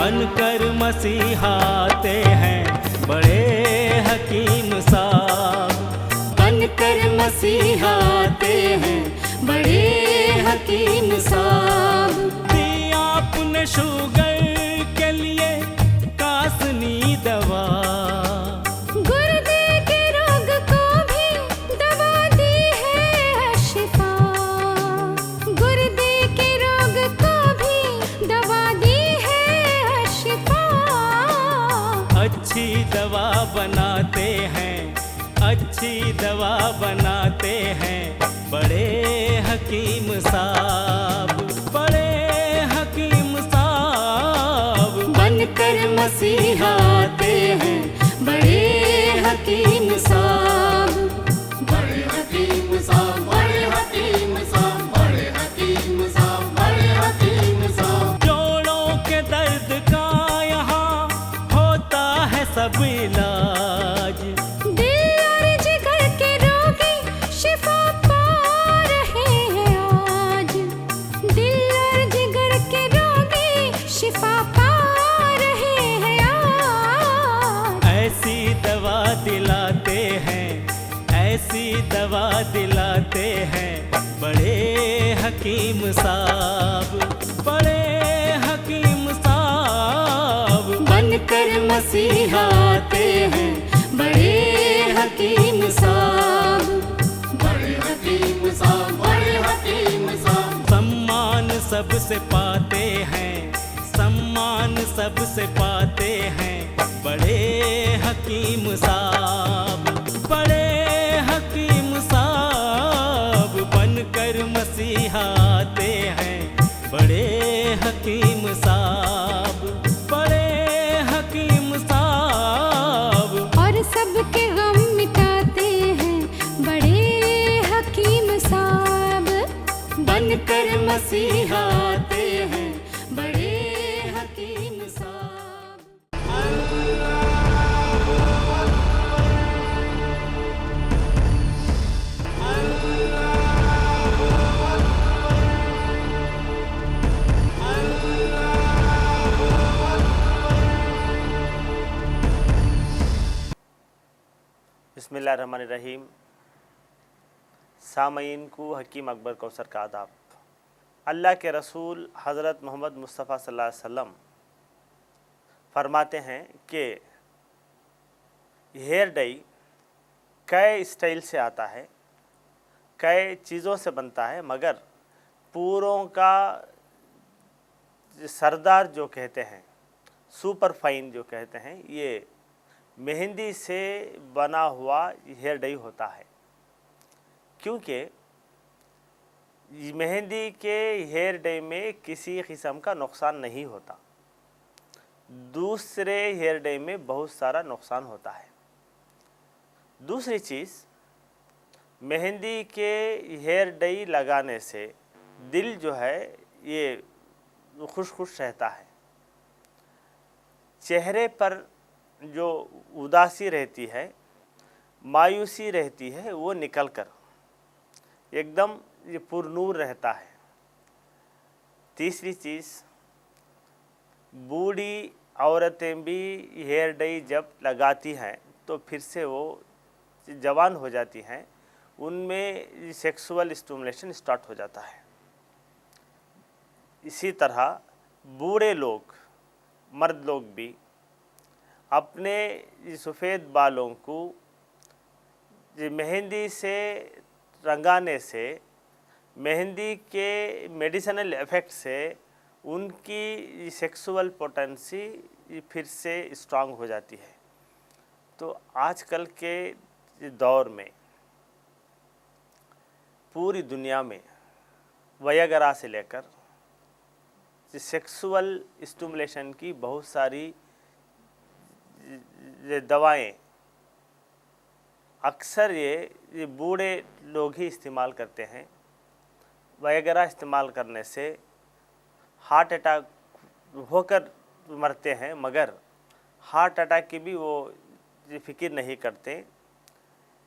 बनकर मसीहाते हैं बड़े हकीम साहब, बनकर मसीहाते हैं बड़े हकीम साहब। दिया आपने शुगर के लिए कासनी दवा, गुर्दे के रोग को भी दवा दी है शिफा, गुर्दे के रोग को भी दवा दी है शिफा। अच्छी दवा बनाते हैं, अच्छी दवा बनाते हैं बड़े हकीम साहब, बड़े हकीम साहब। बनकर मसीहाते हैं बड़े हकीम साहब, बड़े हकीम साहब, बड़े हकीम साहब, बड़े हकीम साहब, बड़े हकीम साहब। जोड़ों के दर्द का यहाँ होता है सब इलाज, दिल और जिगर के रोगी शिफा पा रहे हैं आज, दिल और जिगर के रोगी शिफा पा रहे हैं आज। ऐसी दवा दिलाते हैं, ऐसी दवा दिलाते हैं बड़े हकीम साहब, बड़े हकीम साहब। बनकर मसीहाते हैं बड़े हकीम साहब, बड़े हकीम साहब, बड़े हकीम साहब। सम्मान सबसे पाते हैं, सम्मान सबसे पाते हैं बड़े हकीम साहब, बड़े हकीम साहब। बनकर मसीहाते हैं बड़े हकीम साहब, बड़े हकीम साहब। और सबके गम मिटाते हैं बड़े हकीम साहब। बनकर मसीहाते हैं बड़े हकीम साहब। बिस्मिल्लाहिर्रहमानिर्रहीम। सामईन को हकीम अकबर कौसर का आदाब। अल्लाह के रसूल हज़रत मोहम्मद मुस्तफ़ा सल्लल्लाहु अलैहि वसल्लम फरमाते हैं कि हेयर डाई कई स्टाइल से आता है, कई चीज़ों से बनता है, मगर पूरों का सरदार जो कहते हैं, सुपर फाइन जो कहते हैं, ये मेहंदी से बना हुआ हेयर डाई होता है। क्योंकि मेहंदी के हेयर डाई में किसी किस्म का नुकसान नहीं होता, दूसरे हेयर डाई में बहुत सारा नुकसान होता है। दूसरी चीज़, मेहंदी के हेयर डाई लगाने से दिल जो है ये खुश खुश रहता है, चेहरे पर जो उदासी रहती है, मायूसी रहती है, वो निकल कर एकदम ये पुरनूर रहता है। तीसरी चीज़, बूढ़ी औरतें भी हेयर डाई जब लगाती हैं तो फिर से वो जवान हो जाती हैं, उनमें सेक्सुअल स्टिमुलेशन स्टार्ट हो जाता है। इसी तरह बूढ़े लोग, मर्द लोग भी अपने सफ़ेद बालों को मेहंदी से रंगाने से, मेहंदी के मेडिसिनल इफ़ेक्ट से उनकी सेक्सुअल पोटेंसी फिर से स्ट्रांग हो जाती है। तो आजकल के दौर में पूरी दुनिया में वयागरा से लेकर सेक्सुअल स्टिमुलेशन की बहुत सारी दवाएं अक्सर ये बूढ़े लोग ही इस्तेमाल करते हैं। वगैरह इस्तेमाल करने से हार्ट अटैक होकर मरते हैं, मगर हार्ट अटैक की भी वो ये फिक्र नहीं करते।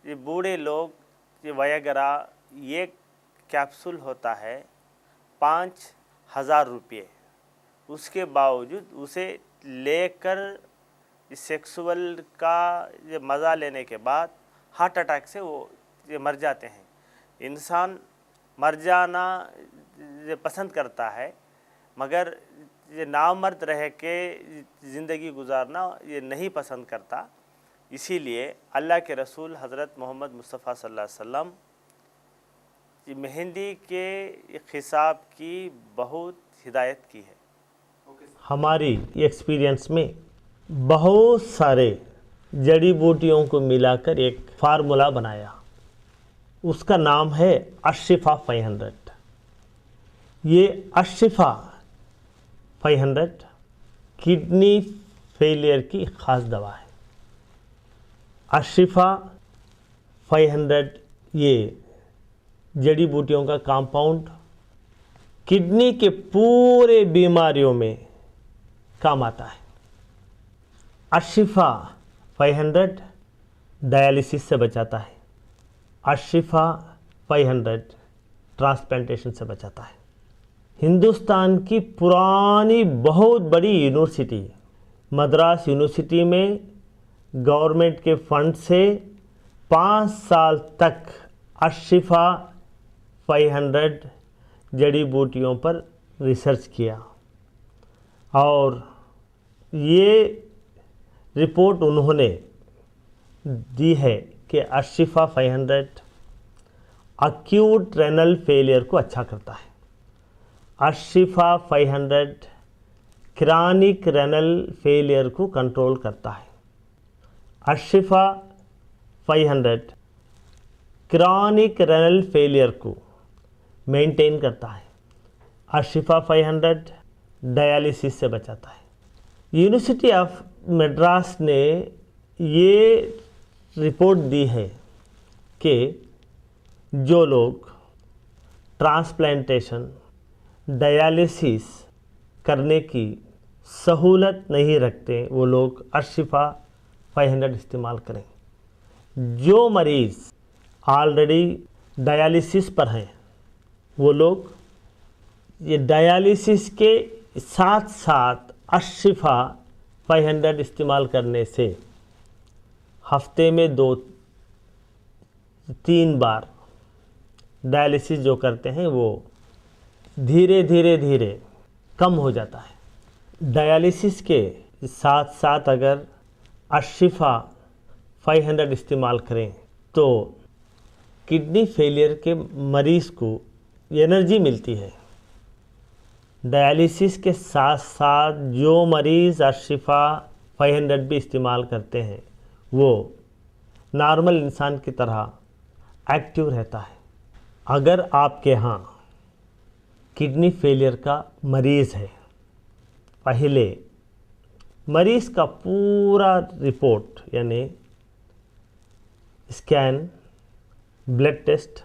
ये बूढ़े लोग ये वगैरह, ये कैप्सूल होता है 5,000 रुपये, उसके बावजूद उसे लेकर सेक्सुअल का ये मज़ा लेने के बाद हार्ट अटैक से वो ये मर जाते हैं। इंसान मर जाना ये पसंद करता है, मगर ये नामर्द रह के ज़िंदगी गुजारना ये नहीं पसंद करता। इसीलिए अल्लाह के रसूल हज़रत मोहम्मद मुस्तफ़ा सल्लल्लाहु अलैहि वसल्लम मेहंदी के हिसाब की बहुत हिदायत की है। हमारी एक्सपीरियंस में बहुत सारे जड़ी बूटियों को मिलाकर एक फार्मूला बनाया, उसका नाम है अशिफा 500। ये अशिफा 500 किडनी फेलियर की ख़ास दवा है। अशिफा 500 ये जड़ी बूटियों का कंपाउंड किडनी के पूरे बीमारियों में काम आता है। अशिफा 500 डायलिसिस से बचाता है। अशिफा 500 ट्रांसप्लांटेशन से बचाता है। हिंदुस्तान की पुरानी बहुत बड़ी यूनिवर्सिटी मद्रास यूनिवर्सिटी में गवर्नमेंट के फंड से 5 साल तक अशिफा 500 जड़ी बूटियों पर रिसर्च किया और ये रिपोर्ट उन्होंने दी है कि अशिफा 500 अक्यूट रेनल फेलियर को अच्छा करता है। अशिफा 500 क्रॉनिक रेनल फेलियर को कंट्रोल करता है। अशिफा 500 क्रॉनिक रेनल फेलियर को मेंटेन करता है। अशिफा 500 डायलिसिस से बचाता है। यूनिवर्सिटी ऑफ मद्रास ने ये रिपोर्ट दी है कि जो लोग ट्रांसप्लांटेशन डायलिसिस करने की सहूलत नहीं रखते वो लोग अशिफा 500 इस्तेमाल करें। जो मरीज़ ऑलरेडी डायलिसिस पर हैं वो लोग ये डायलिसिस के साथ साथ अशिफा 500 इस्तेमाल करने से हफ्ते में 2-3 बार डायलिसिस जो करते हैं वो धीरे धीरे कम हो जाता है। डायलिसिस के साथ साथ अगर अशिफा 500 इस्तेमाल करें तो किडनी फेलियर के मरीज़ को एनर्जी मिलती है। डायलिसिस के साथ साथ जो मरीज़ अशिफा 500 भी इस्तेमाल करते हैं वो नॉर्मल इंसान की तरह एक्टिव रहता है। अगर आपके यहाँ किडनी फेलियर का मरीज़ है, पहले मरीज़ का पूरा रिपोर्ट यानी scan, blood test,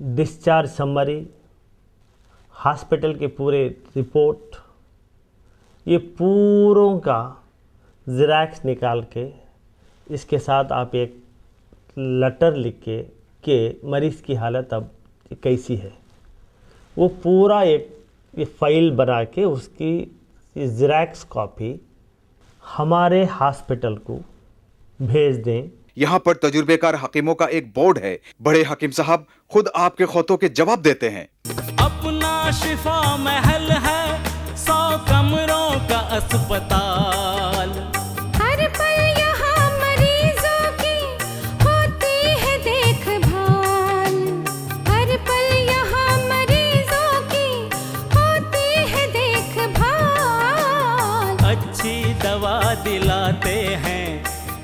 discharge summary, hospital के पूरे रिपोर्ट, ये पूरों का ज़ेरॉक्स निकाल के इसके साथ आप एक लेटर लिख के मरीज़ की हालत अब कैसी है वो पूरा एक ये फाइल बना के उसकी ज़ेरॉक्स कॉपी हमारे हॉस्पिटल को भेज दें। यहाँ पर तजुर्बेकार हकीमों का एक बोर्ड है। बड़े हकीम साहब खुद आपके खौतों के जवाब देते हैं। अपना शिफा महल है 100 कमरों का अस्पताल। हर पल यहाँ मरीजों की होती है देखभाल। हर पल यहाँ मरीजों की होती है देखभाल। अच्छी दवा दिलाते हैं,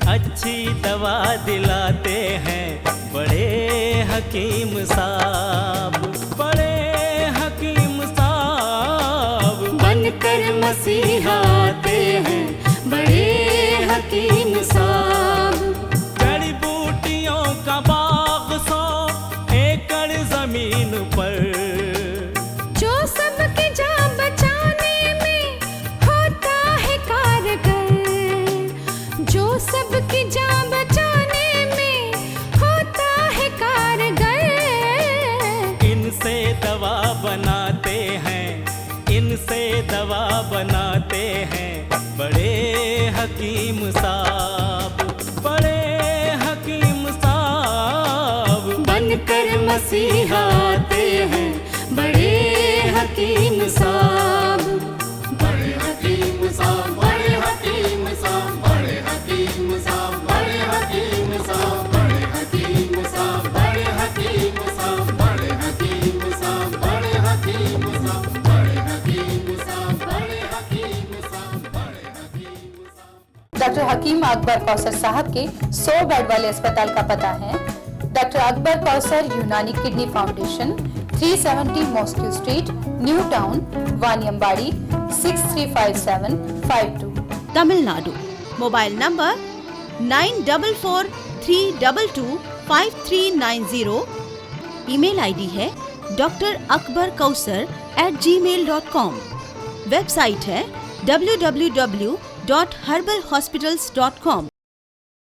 अच्छी दवा दिलाते हैं बड़े हकीम साहब, बड़े हकीम साहब बनकर मसीहा आते हैं बड़े हकीम साहब। जड़ी बूटियों का बाग 100 एकड़ जमीन पर, जो सबकी जान बचाने में होता है कारगर। जो सबकी जान बचाने में होता है कारगर। इनसे दवा बनाते हैं, इनसे दवा बनाते हैं मसीहाते हैं बड़े हकीम साहब। बड़े हकीम साहब, बड़े हकीम साहब, बड़े हकीम साहब, बड़े हकीम साहब, बड़े हकीम साहब, बड़े हकीम साहब, बड़े हकीम साहब, बड़े हकीम साहब, बड़े हकीम साहब, बड़े हकीम साहब, बड़े हकीम साहब। डॉक्टर हकीम अकबर कौसर साहब के 100 बेड वाले अस्पताल का पता है doctor Akbar Kausar Unani kidney foundation, 370 mosque street, new town, Vaniyambadi, 635752, Tamil Nadu. Mobile number 9443225390। Email ID है drakbarkausar@gmail.com। वेबसाइट है www.herbalhospitals.com।